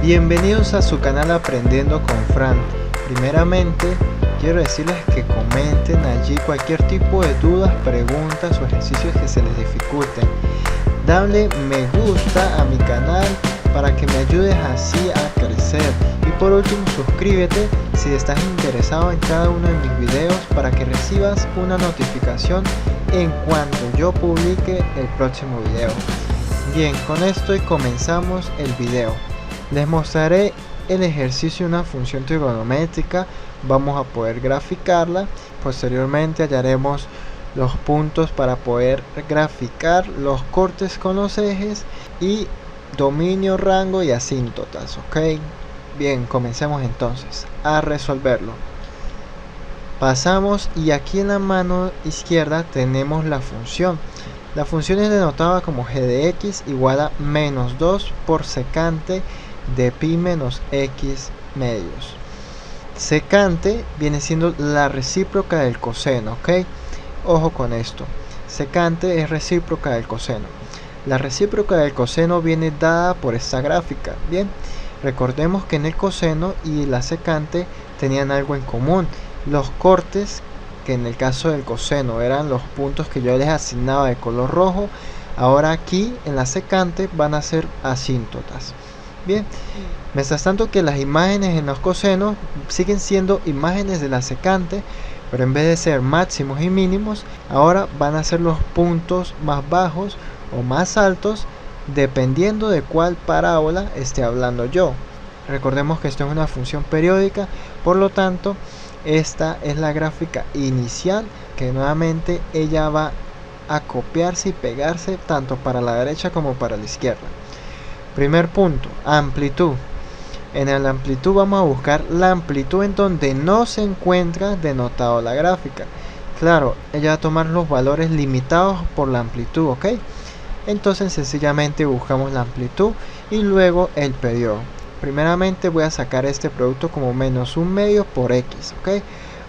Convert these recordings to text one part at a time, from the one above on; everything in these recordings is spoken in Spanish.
Bienvenidos a su canal Aprendiendo con Fran. Primeramente quiero decirles que comenten allí cualquier tipo de dudas, preguntas o ejercicios que se les dificulten. Dale me gusta a mi canal para que me ayudes así a crecer. Y por último, suscríbete si estás interesado en cada uno de mis videos para que recibas una notificación en cuanto yo publique el próximo video. Bien, con esto comenzamos el video. Les mostraré el ejercicio de una función trigonométrica. Vamos a poder graficarla. Posteriormente hallaremos los puntos para poder graficar los cortes con los ejes y dominio, rango y asíntotas. Ok, bien, comencemos entonces a resolverlo. Pasamos y aquí en la mano izquierda tenemos la función. La función es denotada como g de x igual a menos 2 por secante de pi menos x medios. Secante viene siendo la recíproca del coseno, ¿ok? Ojo con esto. Secante es recíproca del coseno. La recíproca del coseno viene dada por esta gráfica. Bien, recordemos que en el coseno y la secante tenían algo en común. Los cortes, que en el caso del coseno eran los puntos que yo les asignaba de color rojo, ahora aquí en la secante van a ser asíntotas. Bien, mientras tanto que las imágenes en los cosenos siguen siendo imágenes de la secante, pero en vez de ser máximos y mínimos, ahora van a ser los puntos más bajos o más altos dependiendo de cuál parábola esté hablando yo. Recordemos que esto es una función periódica, por lo tanto esta es la gráfica inicial, que nuevamente ella va a copiarse y pegarse tanto para la derecha como para la izquierda. Primer punto, amplitud. En la amplitud vamos a buscar la amplitud en donde no se encuentra denotado la gráfica. Claro, ella va a tomar los valores limitados por la amplitud, ¿ok? Entonces sencillamente buscamos la amplitud y luego el periodo. Primeramente voy a sacar este producto como menos un medio por x, ¿ok?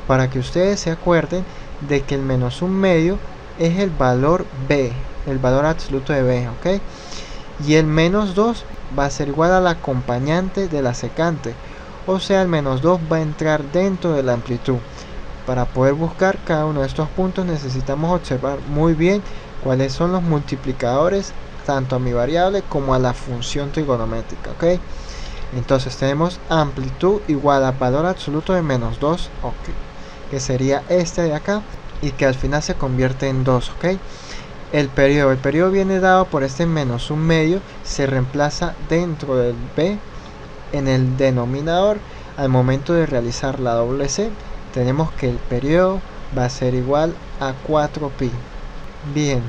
Para que ustedes se acuerden de que el menos un medio es el valor b, el valor absoluto de b, ¿ok? Y el menos 2 va a ser igual al acompañante de la secante, o sea, el menos 2 va a entrar dentro de la amplitud. Para poder buscar cada uno de estos puntos necesitamos observar muy bien cuáles son los multiplicadores tanto a mi variable como a la función trigonométrica, ¿ok? Entonces tenemos amplitud igual al valor absoluto de menos 2, ok, que sería este de acá y que al final se convierte en 2, ok. El periodo viene dado por este menos un medio, se reemplaza dentro del b en el denominador. Al momento de realizar la doble C, tenemos que el periodo va a ser igual a 4pi. Bien,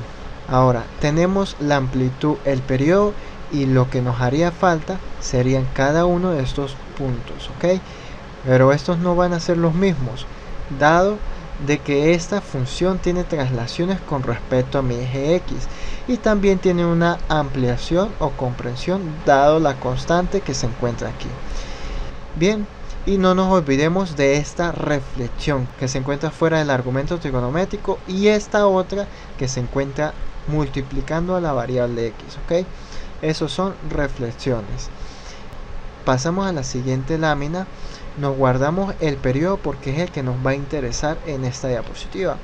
ahora tenemos la amplitud, el periodo, y lo que nos haría falta serían cada uno de estos puntos, ok. Pero estos no van a ser los mismos, dado de que esta función tiene traslaciones con respecto a mi eje x y también tiene una ampliación o comprensión dado la constante que se encuentra aquí. Bien, y no nos olvidemos de esta reflexión que se encuentra fuera del argumento trigonométrico y esta otra que se encuentra multiplicando a la variable x, ok. Esos son reflexiones. Pasamos a la siguiente lámina. Nos guardamos el periodo porque es el que nos va a interesar en esta diapositiva.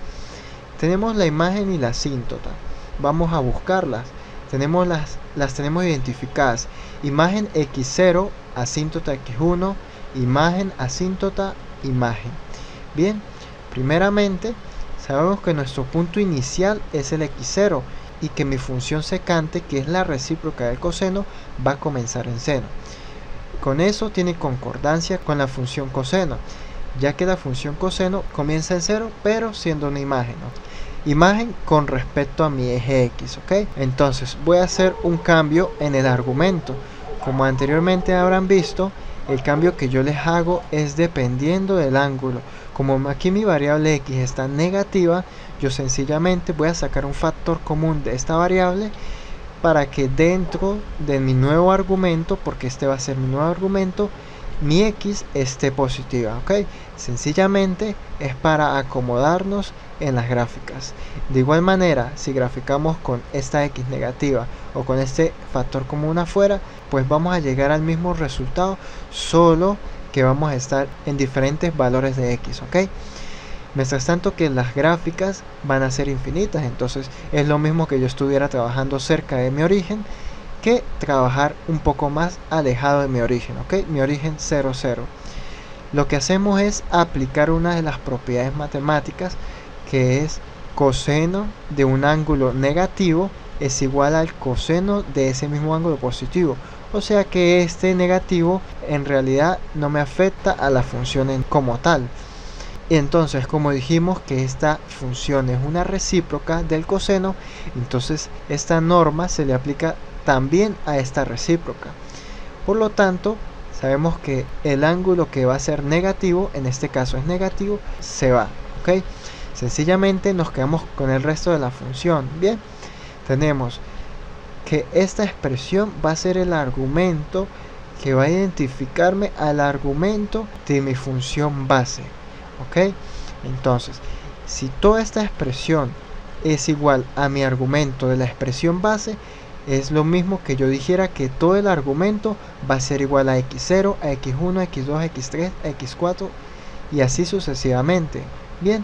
Tenemos la imagen y la asíntota. Vamos a buscarlas. Las tenemos identificadas. Imagen x0, asíntota x1, imagen, asíntota, imagen. Bien, primeramente sabemos que nuestro punto inicial es el x0 y que mi función secante, que es la recíproca del coseno, va a comenzar en seno. Con eso tiene concordancia con la función coseno, ya que la función coseno comienza en 0 pero siendo una imagen, ¿no? Imagen con respecto a mi eje x, ¿ok? Entonces voy a hacer un cambio en el argumento. Como anteriormente habrán visto, el cambio que yo les hago es dependiendo del ángulo. Como aquí mi variable x está negativa, yo sencillamente voy a sacar un factor común de esta variable para que dentro de mi nuevo argumento, porque este va a ser mi nuevo argumento, mi x esté positiva, ¿ok? Sencillamente es para acomodarnos en las gráficas. De igual manera, si graficamos con esta x negativa o con este factor común afuera, pues vamos a llegar al mismo resultado, solo que vamos a estar en diferentes valores de x, ¿ok? Mientras tanto que las gráficas van a ser infinitas, entonces es lo mismo que yo estuviera trabajando cerca de mi origen que trabajar un poco más alejado de mi origen, ¿ok? Mi origen 0, 0. Lo que hacemos es aplicar una de las propiedades matemáticas, que es coseno de un ángulo negativo es igual al coseno de ese mismo ángulo positivo. O sea que este negativo en realidad no me afecta a la función como tal. Entonces, como dijimos que esta función es una recíproca del coseno, entonces esta norma se le aplica también a esta recíproca. Por lo tanto, sabemos que el ángulo que va a ser negativo, en este caso es negativo, se va, ¿ok? Sencillamente nos quedamos con el resto de la función. Bien, tenemos que esta expresión va a ser el argumento que va a identificarme al argumento de mi función base, ¿ok? Entonces, si toda esta expresión es igual a mi argumento de la expresión base, es lo mismo que yo dijera que todo el argumento va a ser igual a x0, a x1, a x2, a x3, a x4 y así sucesivamente. Bien,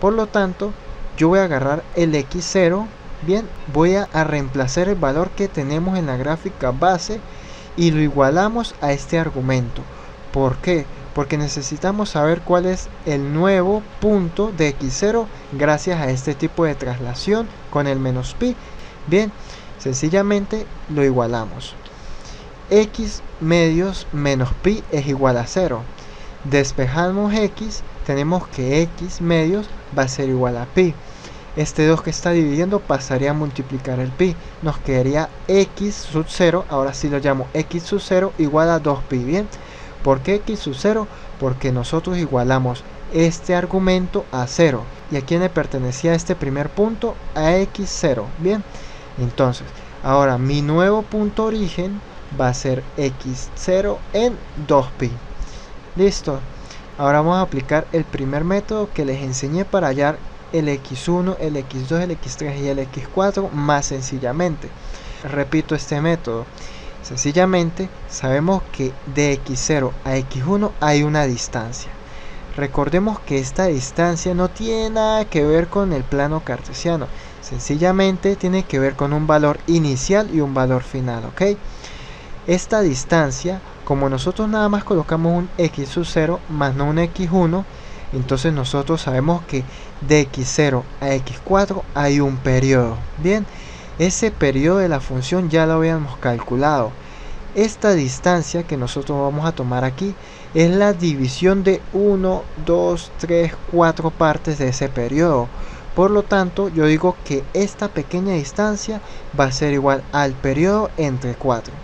por lo tanto, yo voy a agarrar el x0, bien, voy a reemplazar el valor que tenemos en la gráfica base y lo igualamos a este argumento. ¿Por qué? Porque necesitamos saber cuál es el nuevo punto de x0 gracias a este tipo de traslación con el menos pi. Bien, sencillamente lo igualamos. X medios menos pi es igual a 0. Despejamos x, tenemos que x medios va a ser igual a pi. Este 2 que está dividiendo pasaría a multiplicar el pi. Nos quedaría x sub 0, ahora sí lo llamo x sub 0 igual a 2pi. Bien, ¿por qué x sub 0? Porque nosotros igualamos este argumento a 0. ¿Y a quién le pertenecía este primer punto? A x0. Bien, entonces, ahora mi nuevo punto origen va a ser x0 en 2pi. Listo. Ahora vamos a aplicar el primer método que les enseñé para hallar el x1, el x2, el x3 y el x4 más sencillamente. Repito este método. Sencillamente sabemos que de x0 a x1 hay una distancia. Recordemos que esta distancia no tiene nada que ver con el plano cartesiano. Sencillamente tiene que ver con un valor inicial y un valor final, ¿ok? Esta distancia, como nosotros nada más colocamos un x sub 0 más no un x1, entonces nosotros sabemos que de x0 a x4 hay un periodo. Bien, ese periodo de la función ya lo habíamos calculado. Esta distancia que nosotros vamos a tomar aquí es la división de 1, 2, 3, 4 partes de ese periodo. Por lo tanto, yo digo que esta pequeña distancia va a ser igual al periodo entre 4.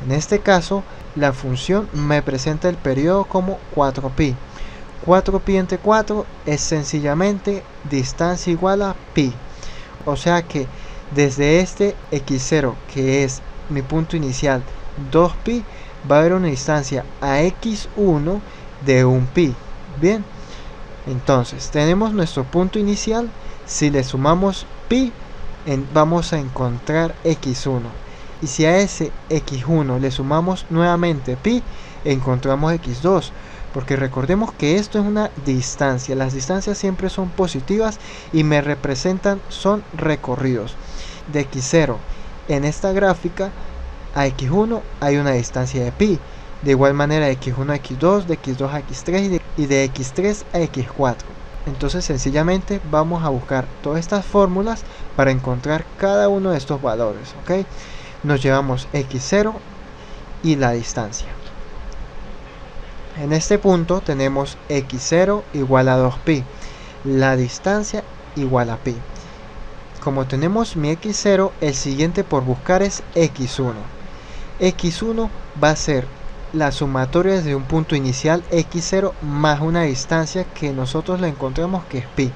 En este caso, la función me presenta el periodo como 4pi. 4pi entre 4 es sencillamente distancia igual a pi. O sea que desde este x0, que es mi punto inicial, 2pi, va a haber una distancia a x1 de 1pi. Bien, entonces tenemos nuestro punto inicial. Si le sumamos pi, vamos a encontrar x1. Y si a ese x1 le sumamos nuevamente pi, encontramos x2. Porque recordemos que esto es una distancia. Las distancias siempre son positivas y me representan, son recorridos. De x0 en esta gráfica a x1 hay una distancia de pi. De igual manera de x1 a x2, de x2 a x3 y de x3 a x4. Entonces sencillamente vamos a buscar todas estas fórmulas para encontrar cada uno de estos valores, ¿ok? Nos llevamos x0 y la distancia. En este punto tenemos x0 igual a 2pi, la distancia igual a pi. Como tenemos mi x0, el siguiente por buscar es x1. x1 va a ser la sumatoria desde un punto inicial x0 más una distancia que nosotros le encontramos que es pi.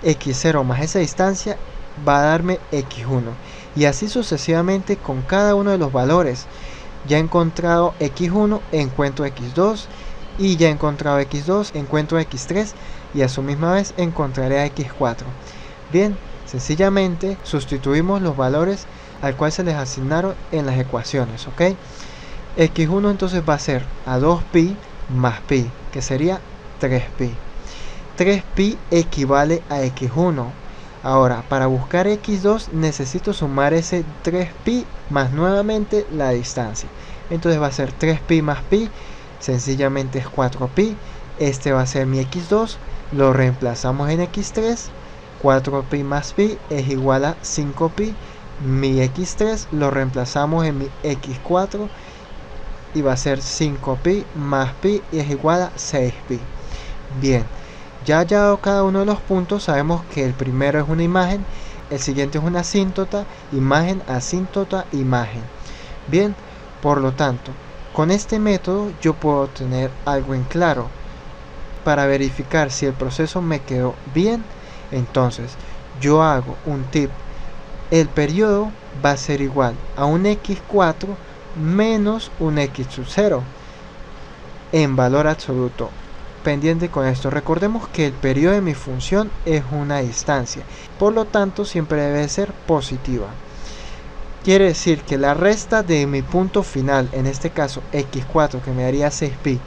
x0 más esa distancia va a darme x1 y así sucesivamente con cada uno de los valores. Ya he encontrado x1, encuentro x2, y ya he encontrado x2, encuentro x3, y a su misma vez encontraré a x4. Bien, sencillamente sustituimos los valores al cual se les asignaron en las ecuaciones, ¿ok? x1 entonces va a ser a 2pi más pi, que sería 3pi. 3pi equivale a x1. Ahora, para buscar x2 necesito sumar ese 3pi más nuevamente la distancia. Entonces va a ser 3pi más pi, sencillamente es 4pi. Este va a ser mi x2, lo reemplazamos en x3. 4pi más pi es igual a 5pi. Mi x3 lo reemplazamos en mi x4 y va a ser 5pi más pi y es igual a 6pi. Bien, ya hallado cada uno de los puntos, sabemos que el primero es una imagen, el siguiente es una asíntota, imagen, asíntota, imagen. Bien, por lo tanto, con este método yo puedo tener algo en claro. Para verificar si el proceso me quedó bien, entonces yo hago un tip. El periodo va a ser igual a un x4 menos un x sub 0 en valor absoluto. Pendiente con esto, recordemos que el periodo de mi función es una distancia, por lo tanto siempre debe ser positiva. Quiere decir que la resta de mi punto final, en este caso x4, que me daría 6pi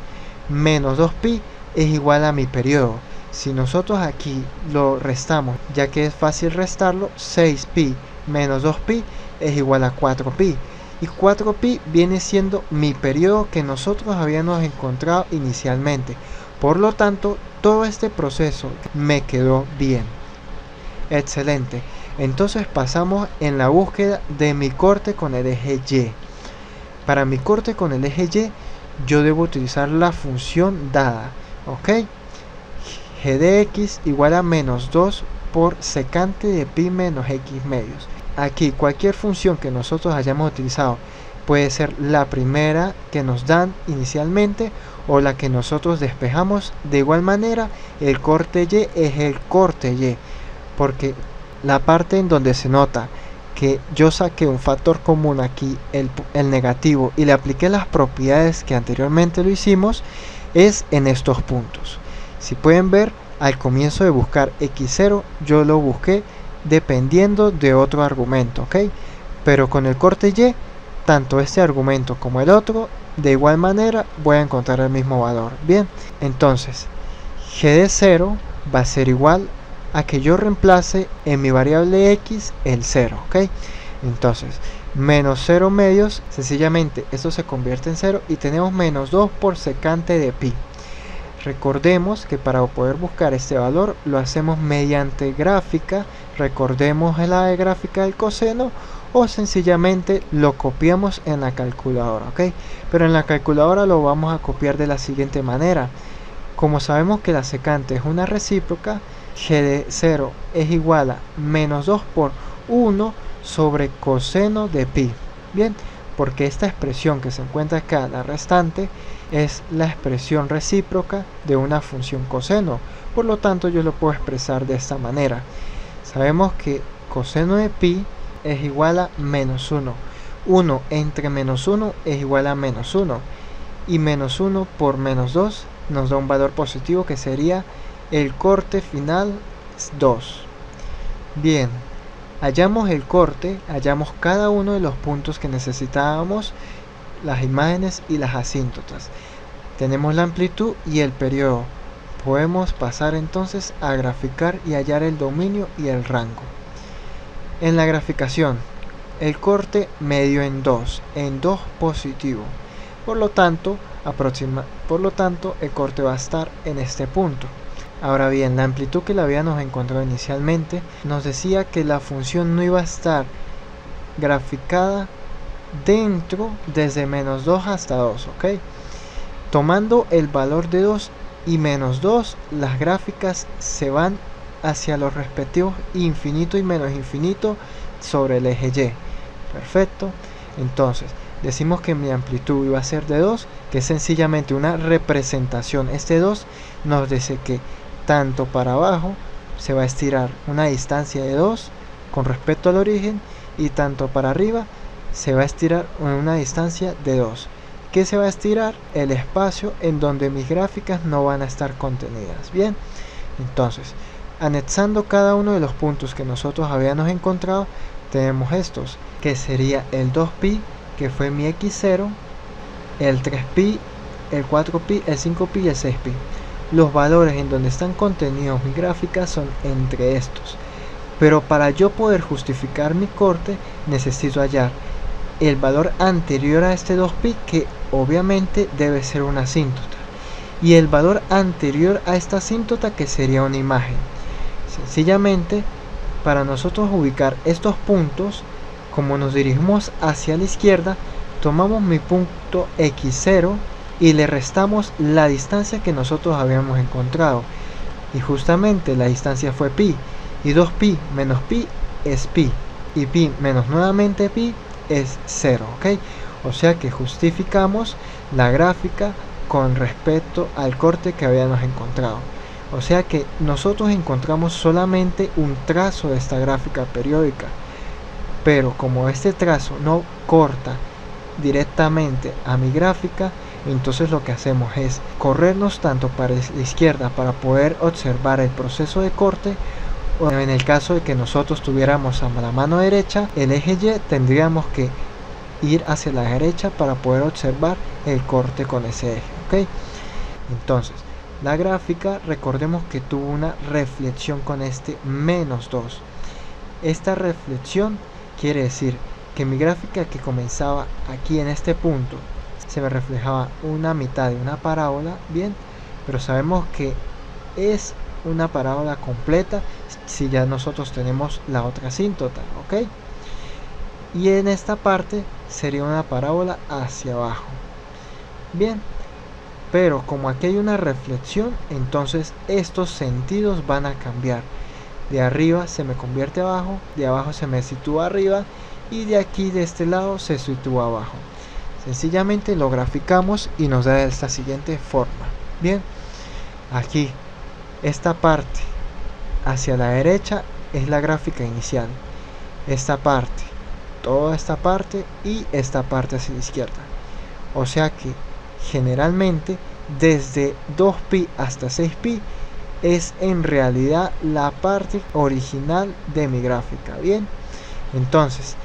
menos 2pi, es igual a mi periodo. Si nosotros aquí lo restamos, ya que es fácil restarlo, 6pi menos 2pi es igual a 4pi. Y 4pi viene siendo mi periodo que nosotros habíamos encontrado inicialmente. Por lo tanto, todo este proceso me quedó bien. Excelente. Entonces pasamos en la búsqueda de mi corte con el eje Y. Para mi corte con el eje Y, yo debo utilizar la función dada. ¿Ok? G de x igual a menos 2 por secante de pi menos x medios. Aquí cualquier función que nosotros hayamos utilizado puede ser la primera que nos dan inicialmente o la que nosotros despejamos. De igual manera, el corte Y es el corte Y, porque la parte en donde se nota que yo saqué un factor común aquí, el negativo, y le apliqué las propiedades que anteriormente lo hicimos, es en estos puntos. Si pueden ver, al comienzo de buscar x0 yo lo busqué dependiendo de otro argumento, ¿ok? Pero con el corte Y, tanto este argumento como el otro, de igual manera voy a encontrar el mismo valor. Bien, entonces g de 0 va a ser igual a que yo reemplace en mi variable x el 0, ¿ok? Entonces, menos 0 medios, sencillamente esto se convierte en 0 y tenemos menos 2 por secante de pi. Recordemos que para poder buscar este valor lo hacemos mediante gráfica. Recordemos la de gráfica del coseno o sencillamente lo copiamos en la calculadora, ¿ok? Pero en la calculadora lo vamos a copiar de la siguiente manera. Como sabemos que la secante es una recíproca, g de 0 es igual a menos 2 por 1 sobre coseno de pi. Bien, porque esta expresión que se encuentra acá, la restante, es la expresión recíproca de una función coseno. Por lo tanto, yo lo puedo expresar de esta manera. Sabemos que coseno de pi es igual a menos 1. 1 entre menos 1 es igual a menos 1. Y menos 1 por menos 2 nos da un valor positivo que sería el corte final 2. Bien, hallamos el corte, hallamos cada uno de los puntos que necesitábamos, las imágenes y las asíntotas. Tenemos la amplitud y el periodo. Podemos pasar entonces a graficar y hallar el dominio y el rango. En la graficación, el corte medio en 2 positivo. Por lo tanto, el corte va a estar en este punto. Ahora bien, la amplitud que la habíamos encontrado inicialmente nos decía que la función no iba a estar graficada dentro desde menos 2 hasta 2, ¿ok? Tomando el valor de 2 y menos 2, las gráficas se van hacia los respectivos infinito y menos infinito sobre el eje Y. Perfecto. Entonces, decimos que mi amplitud iba a ser de 2, que es sencillamente una representación. Este 2 nos dice que tanto para abajo se va a estirar una distancia de 2 con respecto al origen, y tanto para arriba se va a estirar en una distancia de 2. ¿Qué se va a estirar? El espacio en donde mis gráficas no van a estar contenidas. Bien, entonces, anexando cada uno de los puntos que nosotros habíamos encontrado, tenemos estos, que sería el 2pi, que fue mi x0, el 3pi, el 4pi, el 5pi y el 6pi. Los valores en donde están contenidos mis gráficas son entre estos. Pero para yo poder justificar mi corte, necesito hallar el valor anterior a este 2pi, que obviamente debe ser una asíntota, y el valor anterior a esta asíntota, que sería una imagen. Sencillamente, para nosotros ubicar estos puntos, como nos dirigimos hacia la izquierda, tomamos mi punto x0 y le restamos la distancia que nosotros habíamos encontrado, y justamente la distancia fue pi, y 2pi menos pi es pi, y pi menos nuevamente pi es 0, ¿ok? O sea que justificamos la gráfica con respecto al corte que habíamos encontrado. O sea que nosotros encontramos solamente un trazo de esta gráfica periódica, pero como este trazo no corta directamente a mi gráfica, entonces lo que hacemos es corrernos tanto para la izquierda para poder observar el proceso de corte, o en el caso de que nosotros tuviéramos a la mano derecha el eje Y, tendríamos que ir hacia la derecha para poder observar el corte con ese eje, ¿ok? Entonces, la gráfica, recordemos que tuvo una reflexión con este -2. Esta reflexión quiere decir que mi gráfica, que comenzaba aquí en este punto, se me reflejaba una mitad de una parábola, bien, pero sabemos que es una parábola completa si ya nosotros tenemos la otra asíntota, ¿ok? Y en esta parte sería una parábola hacia abajo. Bien, pero como aquí hay una reflexión, entonces estos sentidos van a cambiar. De arriba se me convierte abajo, de abajo se me sitúa arriba, y de aquí, de este lado, se sitúa abajo. Sencillamente lo graficamos y nos da de esta siguiente forma. Bien, aquí esta parte hacia la derecha es la gráfica inicial, esta parte, toda esta parte y esta parte hacia la izquierda. O sea que generalmente desde 2pi hasta 6pi es en realidad la parte original de mi gráfica. Bien, entonces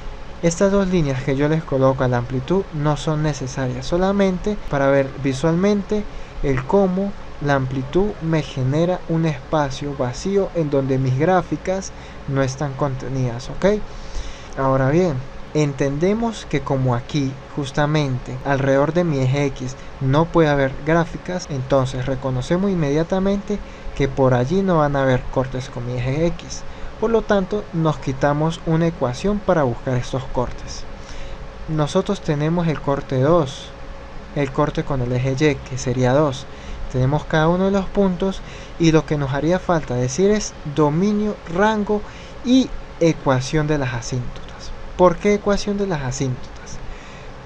estas dos líneas que yo les coloco a la amplitud no son necesarias, solamente para ver visualmente el cómo la amplitud me genera un espacio vacío en donde mis gráficas no están contenidas, ¿ok? Ahora bien, entendemos que como aquí justamente alrededor de mi eje X no puede haber gráficas, entonces reconocemos inmediatamente que por allí no van a haber cortes con mi eje X. Por lo tanto, nos quitamos una ecuación para buscar estos cortes. Nosotros tenemos el corte 2, el corte con el eje Y, que sería 2. Tenemos cada uno de los puntos y lo que nos haría falta decir es dominio, rango y ecuación de las asíntotas. ¿Por qué ecuación de las asíntotas?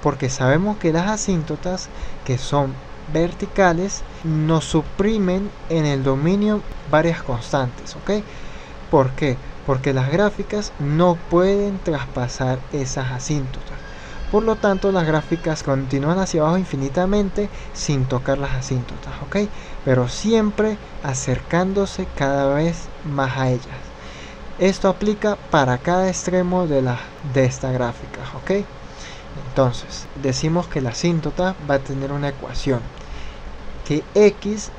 Porque sabemos que las asíntotas, que son verticales, nos suprimen en el dominio varias constantes, ¿ok? ¿Por qué? Porque las gráficas no pueden traspasar esas asíntotas. Por lo tanto, las gráficas continúan hacia abajo infinitamente sin tocar las asíntotas, ¿ok? Pero siempre acercándose cada vez más a ellas. Esto aplica para cada extremo de esta gráfica, ¿ok? Entonces, decimos que la asíntota va a tener una ecuación, que x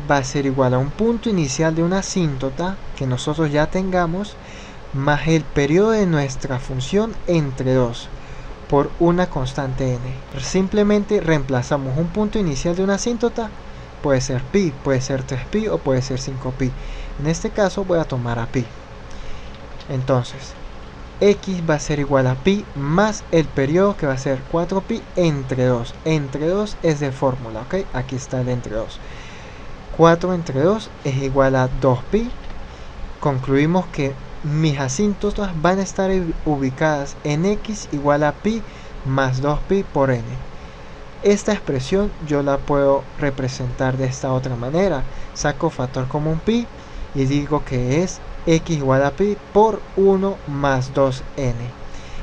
va a ser igual a un punto inicial de una asíntota que nosotros ya tengamos, más el periodo de nuestra función entre 2 por una constante n. Simplemente reemplazamos un punto inicial de una asíntota, puede ser pi, puede ser 3pi o puede ser 5pi. En este caso voy a tomar a pi. Entonces, x va a ser igual a pi más el periodo, que va a ser 4pi entre 2. Entre 2 es de fórmula, ¿ok? Aquí está el entre 2. 4 entre 2 es igual a 2pi. Concluimos que mis asíntotas van a estar ubicadas en x igual a pi más 2pi por n. Esta expresión yo la puedo representar de esta otra manera. Saco factor común pi y digo que es x igual a pi por 1 más 2n.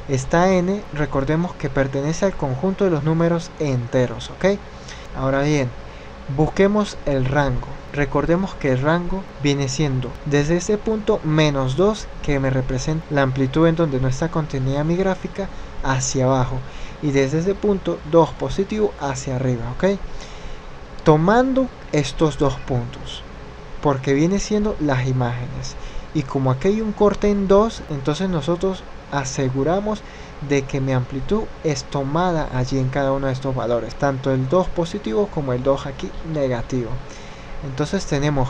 Esta n, recordemos que pertenece al conjunto de los números enteros, ¿ok? Ahora bien, busquemos el rango. Recordemos que el rango viene siendo desde ese punto menos 2, que me representa la amplitud en donde no está contenida mi gráfica, hacia abajo, y desde ese punto 2 positivo hacia arriba, ¿ok? Tomando estos dos puntos, porque viene siendo las imágenes, y como aquí hay un corte en 2, entonces nosotros aseguramos de que mi amplitud es tomada allí en cada uno de estos valores, tanto el 2 positivo como el 2 aquí negativo. Entonces tenemos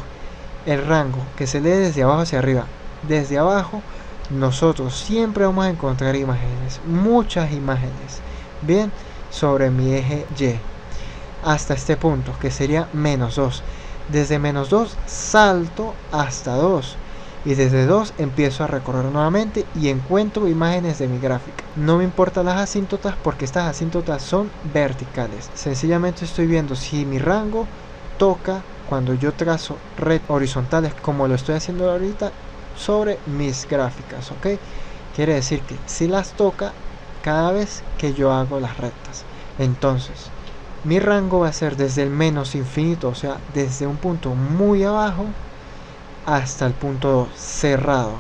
el rango que se lee desde abajo hacia arriba. Desde abajo nosotros siempre vamos a encontrar imágenes, muchas imágenes, bien, sobre mi eje Y, hasta este punto que sería menos 2. Desde menos 2 salto hasta 2, y desde 2 empiezo a recorrer nuevamente y encuentro imágenes de mi gráfica. No me importan las asíntotas porque estas asíntotas son verticales. Sencillamente estoy viendo si mi rango toca cuando yo trazo red horizontales, como lo estoy haciendo ahorita, sobre mis gráficas, ¿ok? Quiere decir que si las toca cada vez que yo hago las rectas. Entonces, mi rango va a ser desde el menos infinito, o sea, desde un punto muy abajo hasta el punto 2, cerrado.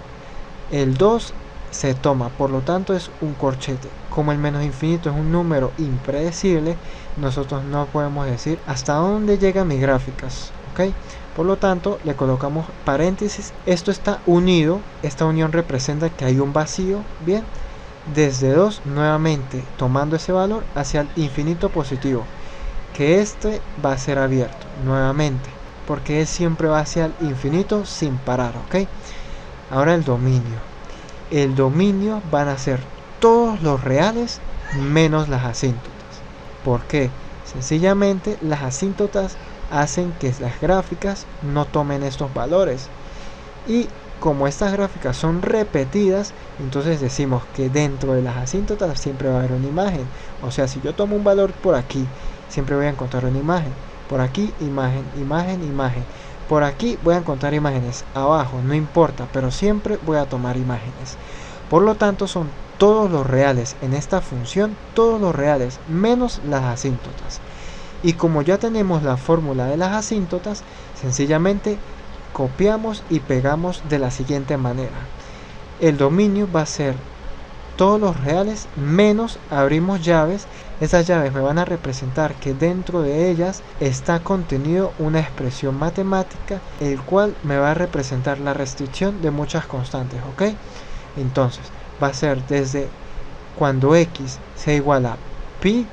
El 2 se toma, por lo tanto es un corchete. Como el menos infinito es un número impredecible, nosotros no podemos decir hasta dónde llegan mis gráficas, ¿ok? Por lo tanto, le colocamos paréntesis. Esto está unido, esta unión representa que hay un vacío, bien. Desde 2, nuevamente tomando ese valor hacia el infinito positivo, que este va a ser abierto nuevamente, porque él siempre va hacia el infinito sin parar, ¿ok? Ahora el dominio. El dominio van a ser todos los reales menos las asíntotas. ¿Por qué? Sencillamente las asíntotas hacen que las gráficas no tomen estos valores, y como estas gráficas son repetidas, entonces decimos que dentro de las asíntotas siempre va a haber una imagen. O sea, si yo tomo un valor por aquí, siempre voy a encontrar una imagen. Por aquí, imagen, imagen, imagen. Por aquí voy a encontrar imágenes. Abajo, no importa, pero siempre voy a tomar imágenes. Por lo tanto, son todos los reales en esta función, todos los reales menos las asíntotas. Y como ya tenemos la fórmula de las asíntotas, sencillamente copiamos y pegamos de la siguiente manera. El dominio va a ser todos los reales menos, abrimos llaves. Esas llaves me van a representar que dentro de ellas está contenido una expresión matemática, el cual me va a representar la restricción de muchas constantes, ¿ok? Entonces va a ser desde cuando x sea igual a pi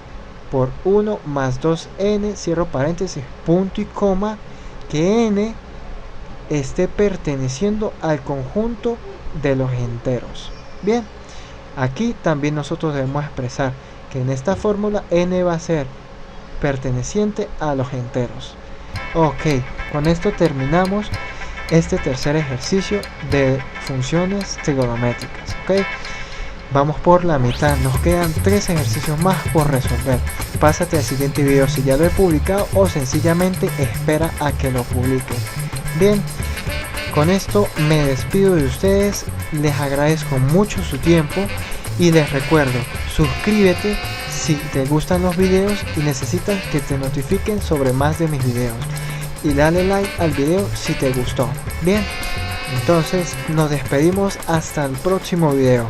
por 1 más 2n, cierro paréntesis, punto y coma, que n esté perteneciendo al conjunto de los enteros. Bien, aquí también nosotros debemos expresar que en esta fórmula n va a ser perteneciente a los enteros. Ok, con esto terminamos este tercer ejercicio de funciones trigonométricas. Ok, vamos por la mitad, nos quedan 3 ejercicios más por resolver. Pásate al siguiente video si ya lo he publicado, o sencillamente espera a que lo publique. Bien, con esto me despido de ustedes, les agradezco mucho su tiempo y les recuerdo, suscríbete si te gustan los videos y necesitas que te notifiquen sobre más de mis videos, y dale like al video si te gustó. Bien, entonces nos despedimos hasta el próximo video.